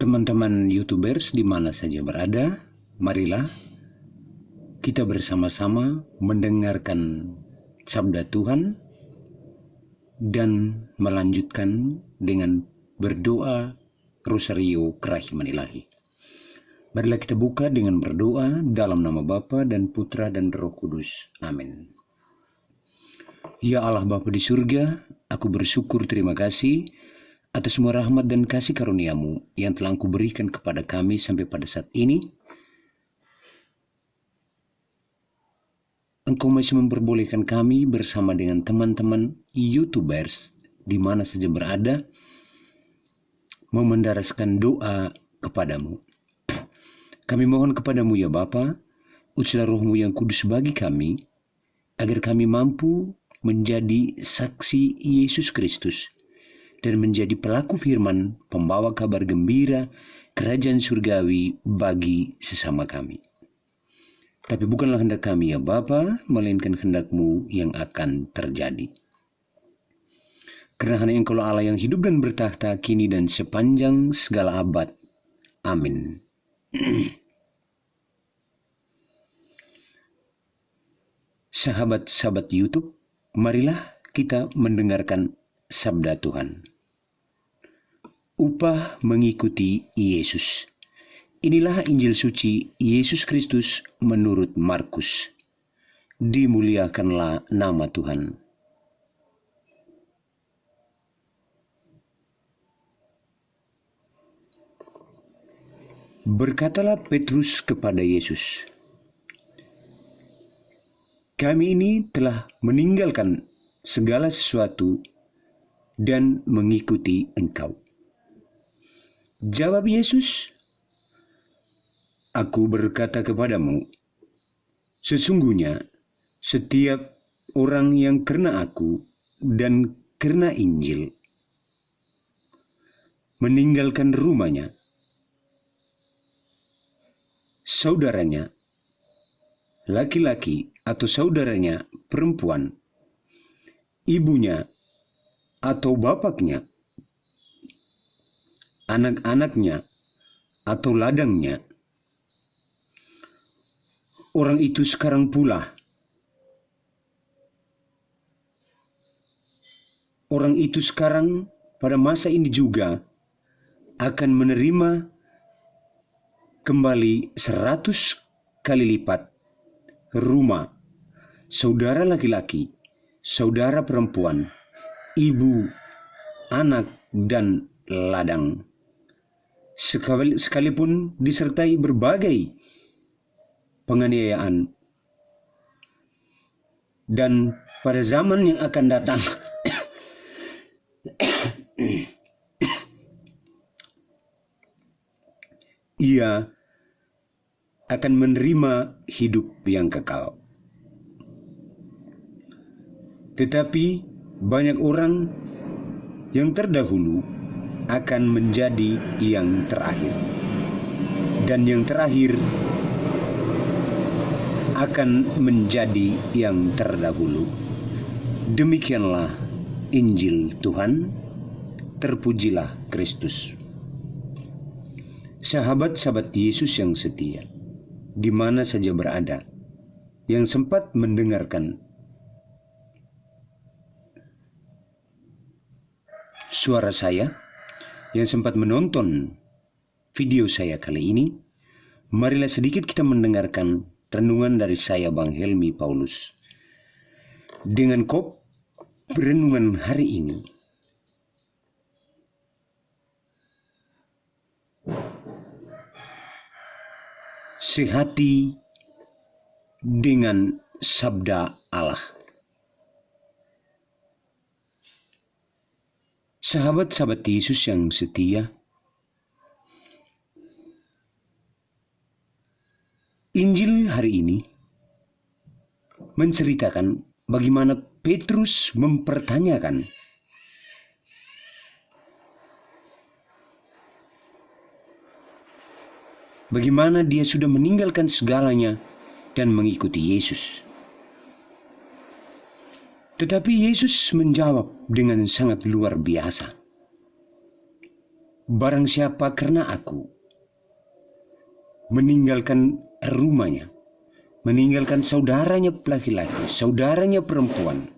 Teman-teman YouTubers di mana saja berada, marilah kita bersama-sama mendengarkan sabda Tuhan dan melanjutkan dengan berdoa Rosario Kerahiman Ilahi. Marilah kita buka dengan berdoa dalam nama Bapa dan Putra dan Roh Kudus. Amin. Ya Allah Bapa di surga, aku bersyukur terima kasih atas semua rahmat dan kasih karunia-Mu yang telah Engkau berikan kepada kami sampai pada saat ini. Engkau masih memperbolehkan kami bersama dengan teman-teman YouTubers di mana saja berada memendaraskan doa kepadamu. Kami mohon kepadamu ya Bapa, ujilah Roh-Mu yang kudus bagi kami, agar kami mampu menjadi saksi Yesus Kristus dan menjadi pelaku firman, pembawa kabar gembira kerajaan surgawi bagi sesama kami. Tapi bukanlah kehendak kami ya Bapa, melainkan kehendak-Mu yang akan terjadi. Karena hanya Engkau Allah yang hidup dan bertahta kini dan sepanjang segala abad. Amin. Sahabat-sahabat YouTube, marilah kita mendengarkan sabda Tuhan. Upah mengikuti Yesus. Inilah Injil suci Yesus Kristus menurut Markus. Dimuliakanlah nama Tuhan. Berkatalah Petrus kepada Yesus, "Kami ini telah meninggalkan segala sesuatu dan mengikuti Engkau." Jawab Yesus, "Aku berkata kepadamu, sesungguhnya setiap orang yang karena Aku dan karena Injil meninggalkan rumahnya, saudaranya laki-laki atau saudaranya perempuan, ibunya atau bapaknya, anak-anaknya atau ladangnya, orang itu sekarang pula pada masa ini juga akan menerima kembali 100 kali lipat rumah, saudara laki-laki, saudara perempuan, ibu, anak, dan ladang, sekalipun disertai berbagai penganiayaan. Dan pada zaman yang akan datang ia akan menerima hidup yang kekal. Tetapi banyak orang yang terdahulu akan menjadi yang terakhir, dan yang terakhir akan menjadi yang terdahulu. Demikianlah Injil Tuhan. Terpujilah Kristus. Sahabat-sahabat Yesus yang setia, di mana saja berada, yang sempat mendengarkan suara saya, yang sempat menonton video saya kali ini, marilah sedikit kita mendengarkan renungan dari saya, Bang Helmi Paulus. Dengan renungan hari ini, sehati dengan sabda Allah. Sahabat-sahabat Yesus yang setia, Injil hari ini menceritakan bagaimana Petrus mempertanyakan bagaimana dia sudah meninggalkan segalanya dan mengikuti Yesus. Tetapi Yesus menjawab dengan sangat luar biasa. Barang siapa karena aku meninggalkan rumahnya, meninggalkan saudaranya laki-laki, saudaranya perempuan,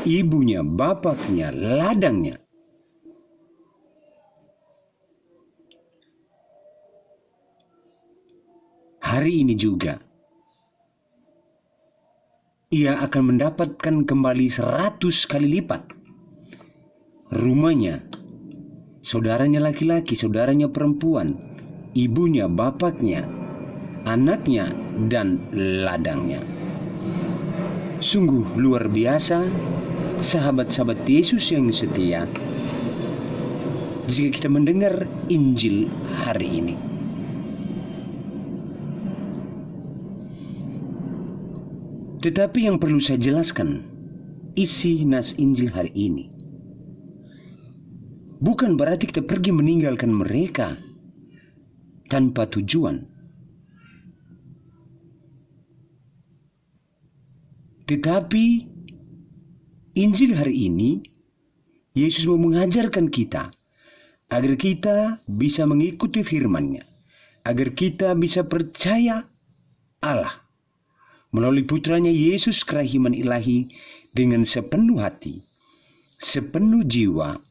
ibunya, bapaknya, ladangnya, hari ini juga ia akan mendapatkan kembali 100 kali lipat rumahnya, saudaranya laki-laki, saudaranya perempuan, ibunya, bapaknya, anaknya, dan ladangnya. Sungguh luar biasa, sahabat-sahabat Yesus yang setia, jika kita mendengar Injil hari ini. Tetapi yang perlu saya jelaskan, isi nas Injil hari ini bukan berarti kita pergi meninggalkan mereka tanpa tujuan. Tetapi Injil hari ini, Yesus mau mengajarkan kita agar kita bisa mengikuti firman-Nya, agar kita bisa percaya Allah melalui putranya Yesus kerahiman ilahi dengan sepenuh hati, sepenuh jiwa,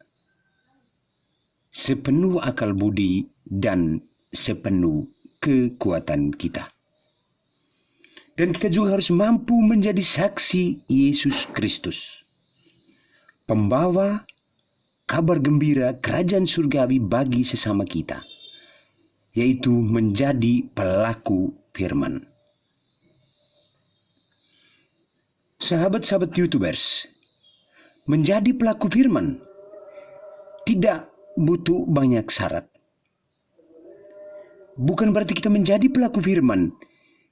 sepenuh akal budi, dan sepenuh kekuatan kita. Dan kita juga harus mampu menjadi saksi Yesus Kristus, pembawa kabar gembira kerajaan surgawi bagi sesama kita, yaitu menjadi pelaku firman. Sahabat-sahabat YouTubers, menjadi pelaku firman tidak butuh banyak syarat. Bukan berarti kita menjadi pelaku firman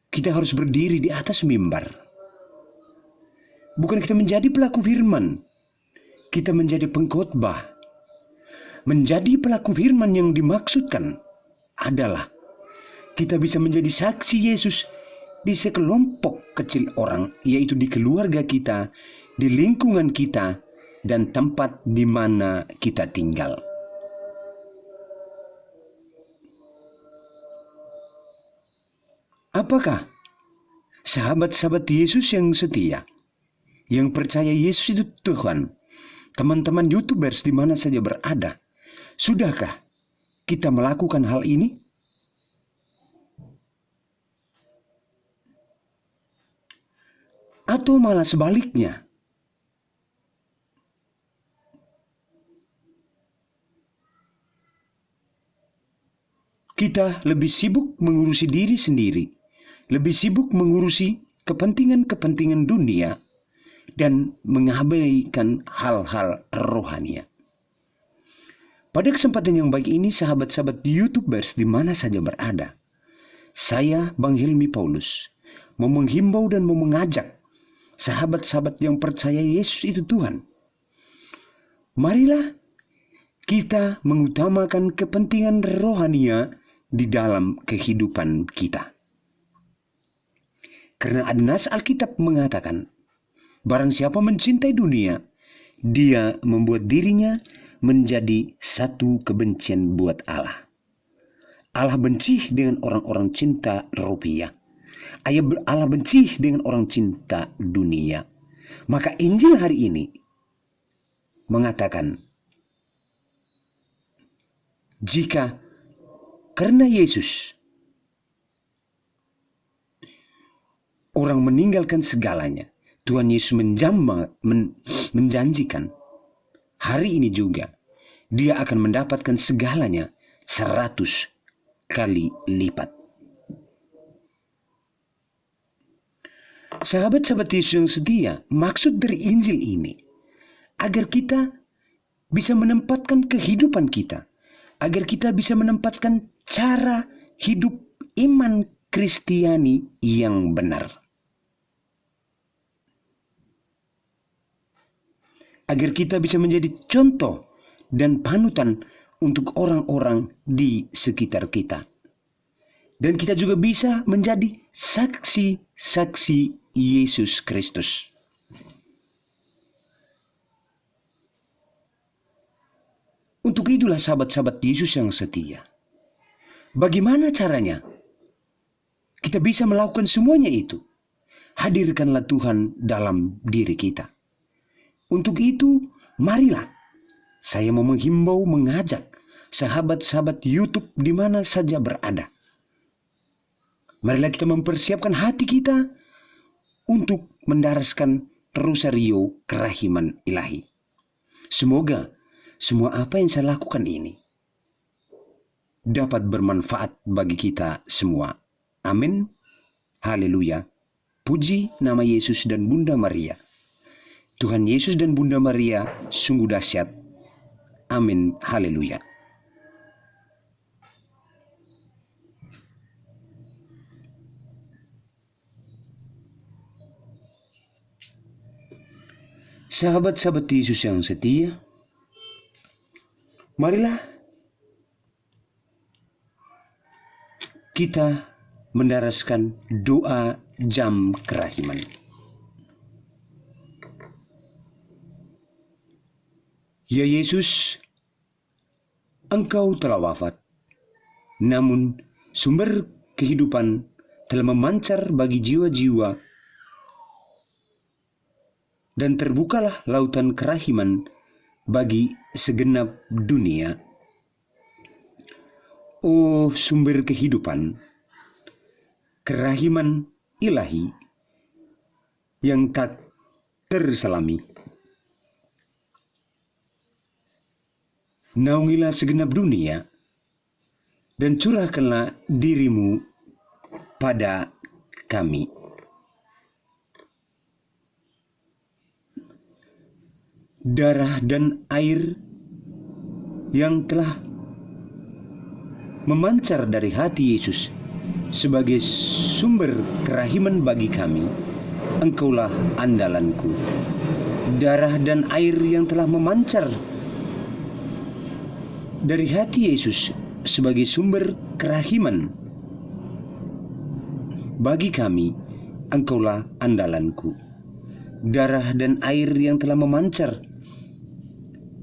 kita harus berdiri di atas mimbar. Bukan kita menjadi pelaku firman kita menjadi pengkhotbah. Menjadi pelaku firman yang dimaksudkan adalah kita bisa menjadi saksi Yesus di sekelompok kecil orang, yaitu di keluarga kita, di lingkungan kita, dan tempat di mana kita tinggal. Apakah sahabat-sahabat Yesus yang setia, yang percaya Yesus itu Tuhan, teman-teman YouTubers di mana saja berada, sudahkah kita melakukan hal ini? Atau malah sebaliknya, kita lebih sibuk mengurusi diri sendiri, lebih sibuk mengurusi kepentingan-kepentingan dunia, dan mengabaikan hal-hal rohania. Pada kesempatan yang baik ini, sahabat-sahabat YouTubers di mana saja berada, saya Bang Hilmi Paulus mau menghimbau dan mau mengajak sahabat-sahabat yang percaya Yesus itu Tuhan. Marilah kita mengutamakan kepentingan rohania di dalam kehidupan kita. Karena ada nas Alkitab mengatakan, barang siapa mencintai dunia, dia membuat dirinya menjadi satu kebencian buat Allah. Allah benci dengan orang-orang cinta rupiah. Allah benci dengan orang cinta dunia. Maka Injil hari ini mengatakan, jika karena Yesus orang meninggalkan segalanya, Tuhan Yesus menjanjikan hari ini juga dia akan mendapatkan segalanya 100 kali lipat. Sahabat-sahabat Yesus yang setia, maksud dari Injil ini agar kita bisa menempatkan kehidupan kita, agar kita bisa menempatkan cara hidup iman Kristiani yang benar, agar kita bisa menjadi contoh dan panutan untuk orang-orang di sekitar kita. Dan kita juga bisa menjadi saksi-saksi Yesus Kristus. Untuk itulah sahabat-sahabat Yesus yang setia. Bagaimana caranya kita bisa melakukan semuanya itu? Hadirkanlah Tuhan dalam diri kita. Untuk itu, marilah saya mau menghimbau, mengajak sahabat-sahabat YouTube di mana saja berada. Marilah kita mempersiapkan hati kita untuk mendaraskan rosario kerahiman ilahi. Semoga semua apa yang saya lakukan ini dapat bermanfaat bagi kita semua. Amin. Haleluya. Puji nama Yesus dan Bunda Maria. Tuhan Yesus dan Bunda Maria sungguh dahsyat. Amin. Haleluya. Sahabat-sahabat Yesus yang setia, marilah kita mendaraskan doa jam kerahiman. Ya Yesus, Engkau telah wafat, namun sumber kehidupan telah memancar bagi jiwa-jiwa, dan terbukalah lautan kerahiman bagi segenap dunia. Oh sumber kehidupan, kerahiman ilahi yang tak terselami, naungilah segenap dunia dan curahkanlah dirimu pada kami. Darah dan air yang telah memancar dari hati Yesus sebagai sumber kerahiman bagi kami, Engkaulah andalanku. Darah dan air yang telah memancar dari hati Yesus sebagai sumber kerahiman bagi kami, Engkaulah andalanku. Darah dan air yang telah memancar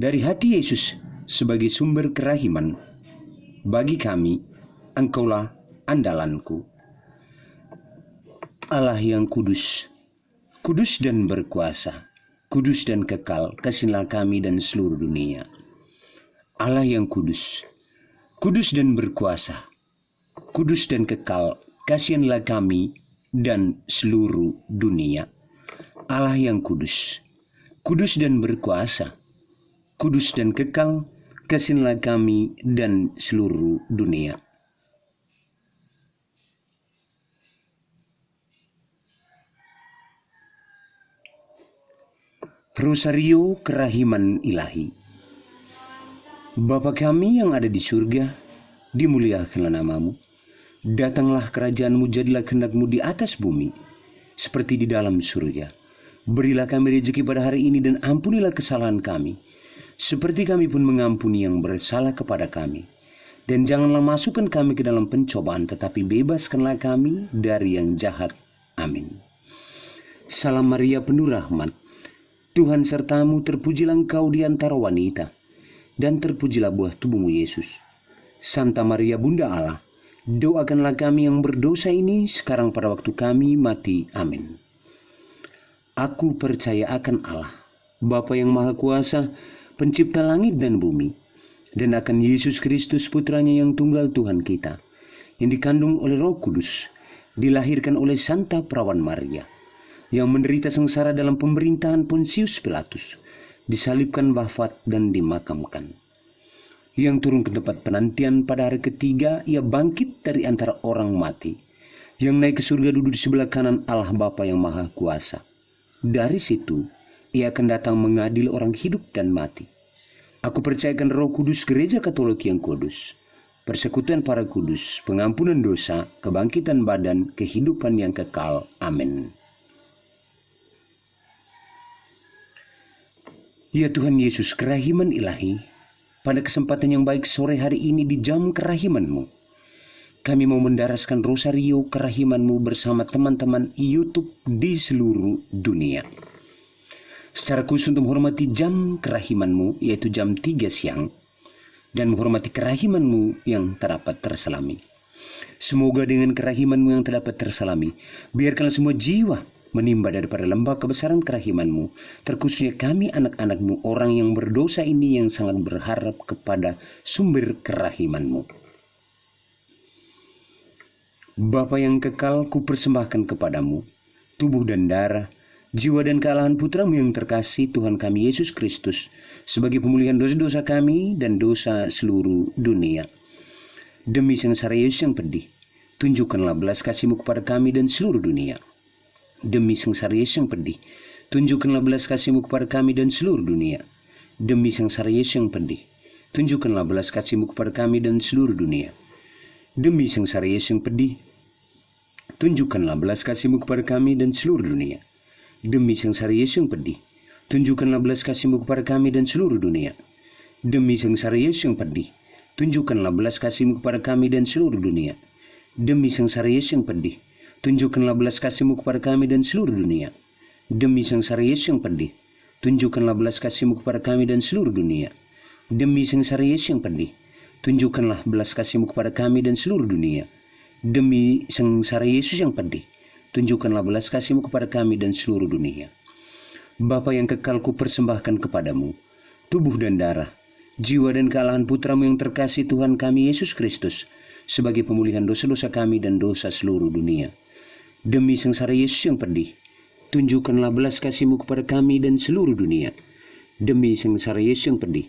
dari hati Yesus sebagai sumber kerahiman bagi kami, Engkaulah andalanku. Allah yang kudus, kudus dan berkuasa, kudus dan kekal, kasihlah kami dan seluruh dunia. Allah yang kudus, kudus dan berkuasa, kudus dan kekal, kasihanlah kami dan seluruh dunia. Allah yang kudus, kudus dan berkuasa, kudus dan kekal, kasihanlah kami dan seluruh dunia. Rosario kerahiman ilahi. Bapa kami yang ada di surga, dimuliakanlah namamu. Datanglah kerajaanmu, jadilah kehendak-mu di atas bumi seperti di dalam surga. Berilah kami rezeki pada hari ini dan ampunilah kesalahan kami, seperti kami pun mengampuni yang bersalah kepada kami. Dan janganlah masukkan kami ke dalam pencobaan, tetapi bebaskanlah kami dari yang jahat. Amin. Salam Maria penuh rahmat, Tuhan sertamu, terpujilah engkau di antara wanita, dan terpujilah buah tubuhmu Yesus. Santa Maria Bunda Allah, doakanlah kami yang berdosa ini sekarang pada waktu kami mati. Amin. Aku percaya akan Allah, Bapa yang Maha Kuasa, pencipta langit dan bumi, dan akan Yesus Kristus putranya yang tunggal Tuhan kita, yang dikandung oleh Roh Kudus, dilahirkan oleh Santa Perawan Maria, yang menderita sengsara dalam pemerintahan Pontius Pilatus, disalibkan, wafat, dan dimakamkan. Yang turun ke tempat penantian pada hari ketiga, ia bangkit dari antara orang mati, yang naik ke surga duduk di sebelah kanan Allah Bapa yang Maha Kuasa. Dari situ, ia akan datang mengadil orang hidup dan mati. Aku percayakan Roh Kudus, Gereja Katolik yang kudus, persekutuan para kudus, pengampunan dosa, kebangkitan badan, kehidupan yang kekal. Amin. Ya Tuhan Yesus, kerahiman ilahi, pada kesempatan yang baik sore hari ini di jam kerahiman-Mu, kami mau mendaraskan rosario kerahiman-Mu bersama teman-teman YouTube di seluruh dunia. Secara khusus untuk menghormati jam kerahiman-Mu, yaitu jam 3 siang, dan menghormati kerahiman-Mu yang terdapat terselami. Semoga dengan kerahiman-Mu yang terdapat terselami, biarkanlah semua jiwa menimba daripada lembah kebesaran kerahiman-Mu, terkhususnya kami anak-anak-Mu, orang yang berdosa ini yang sangat berharap kepada sumber kerahiman-Mu. Bapa yang kekal, kupersembahkan kepadamu tubuh dan darah, jiwa dan kealahan Putra-Mu yang terkasih, Tuhan kami Yesus Kristus, sebagai pemulihan dosa-dosa kami dan dosa seluruh dunia. Demi sengsara Yesus yang pedih, tunjukkanlah belas kasih-Mu kepada kami dan seluruh dunia. Demi sengsara Yesus yang pedih, tunjukkanlah belas kasih-Mu kepada kami dan seluruh dunia. Demi sengsara Yesus yang pedih, tunjukkanlah belas kasih-Mu kepada kami dan seluruh dunia. Demi sengsara Yesus yang pedih, tunjukkanlah belas kasih-Mu kepada kami dan seluruh dunia. Demi sengsara Yesus yang pedih, tunjukkanlah belas kasih-Mu kepada kami dan seluruh dunia. Demi sengsara Yesus yang pedih, tunjukkanlah belas kasih-Mu kepada kami dan seluruh dunia. Demi sengsara Yesus yang pedih, tunjukkanlah belas kasih-Mu kepada kami dan seluruh dunia. Demi sengsara Yesus yang pedih, tunjukkanlah belas kasih-Mu kepada kami dan seluruh dunia. Demi sengsara Yesus yang pedih, tunjukkanlah belas kasih-Mu kepada kami dan seluruh dunia. Demi sengsara Yesus yang pedih, tunjukkanlah belas kasih-Mu kepada kami dan seluruh dunia. Bapa yang kekal, kupersembahkan kepadamu tubuh dan darah, jiwa dan kealahan Putra-Mu yang terkasih, Tuhan kami Yesus Kristus, sebagai pemulihan dosa-dosa kami dan dosa seluruh dunia. Demi sengsara Yesus yang pedih, tunjukkanlah belas kasih-Mu kepada kami dan seluruh dunia. Demi sengsara Yesus yang pedih,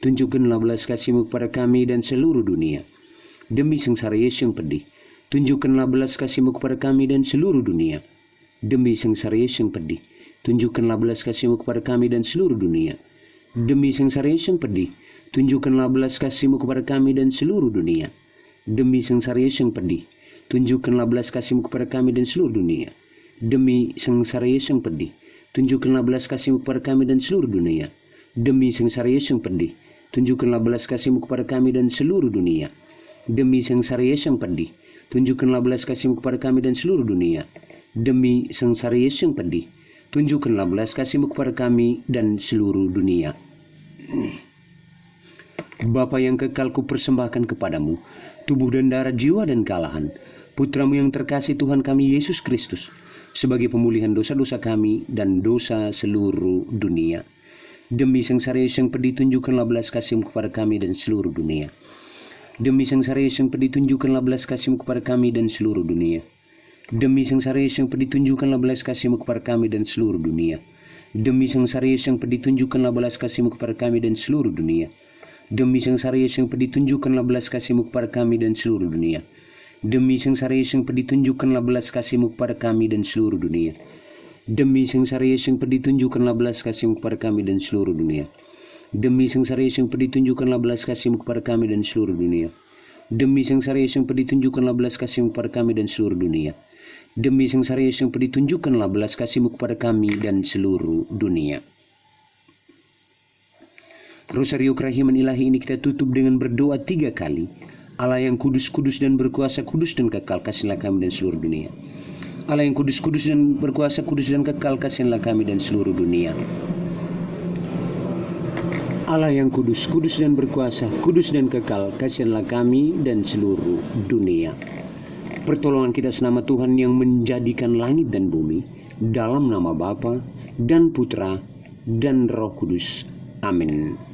tunjukkanlah belas kasih-Mu kepada kami dan seluruh dunia. Demi sengsara Yesus yang pedih, tunjukkanlah belas kasih-Mu kepada kami dan seluruh dunia. Demi sengsara Yesus yang pedih, tunjukkanlah belas kasih-Mu kepada kami dan seluruh dunia. Demi sengsara Yesus yang pedih, tunjukkanlah belas kasih-Mu kepada kami dan seluruh dunia. Demi sengsara Yesus yang pedih, tunjukkanlah belas kasih-Mu kepada kami dan seluruh dunia. Demi sengsara Yesus yang pedih, tunjukkanlah belas kasih-Mu kepada kami dan seluruh dunia. Demi sengsara Yesus yang pedih, tunjukkanlah belas kasih-Mu kepada kami dan seluruh dunia. Demi sengsara Yesus yang pedih, tunjukkanlah belas kasih-Mu kepada kami dan seluruh dunia. Demi sengsara Yesus yang pedih, tunjukkanlah belas kasih-Mu kepada kami dan seluruh dunia. Bapa yang kekal, kupersembahkan kepadamu tubuh dan darah, jiwa dan kealahan Putra-Mu yang terkasih, Tuhan kami Yesus Kristus, sebagai pemulihan dosa-dosa kami dan dosa seluruh dunia. Demi sengsara Yesus yang pedih, tunjukkanlah belas kasih-Mu kepada kami dan seluruh dunia. Demi sengsara Yesus yang pedih, tunjukkanlah belas kasih-Mu kepada kami dan seluruh dunia. Demi sengsara Yesus yang pedih, tunjukkanlah belas kasih-Mu kepada kami dan seluruh dunia. Demi sengsara Yesus yang pedih, tunjukkanlah belas kasih-Mu kepada kami dan seluruh dunia. Demi sengsara Yesus yang pedih, tunjukkanlah belas kasih-Mu kepada kami dan seluruh dunia. Demi sengsara Yesus yang pedih, tunjukkanlah belas kasih-Mu kepada kami dan seluruh dunia. Demi sengsara Yesus yang pedih, tunjukkanlah belas kasih-Mu kepada kami dan seluruh dunia. Demi sengsara Yesus yang pedih, tunjukkanlah belas kasih-Mu kepada kami dan seluruh dunia. Demi sengsara Yesus yang pedih, tunjukkanlah belas kasih-Mu kepada kami dan seluruh dunia. Demi sengsara Yesus yang pedih, tunjukkanlah belas kasih-Mu kepada kami dan seluruh dunia. Rosario kerahiman ilahi ini kita tutup dengan berdoa 3 kali. Allah yang kudus, kudus dan berkuasa, kudus dan kekal, kasihlah kami dan seluruh dunia. Allah yang kudus, kudus dan berkuasa, kudus dan kekal, kasihlah kami dan seluruh dunia. Allah yang kudus, kudus dan berkuasa, kudus dan kekal, kasihlah kami dan seluruh dunia. Pertolongan kita senama Tuhan yang menjadikan langit dan bumi, dalam nama Bapa dan Putra dan Roh Kudus. Amin.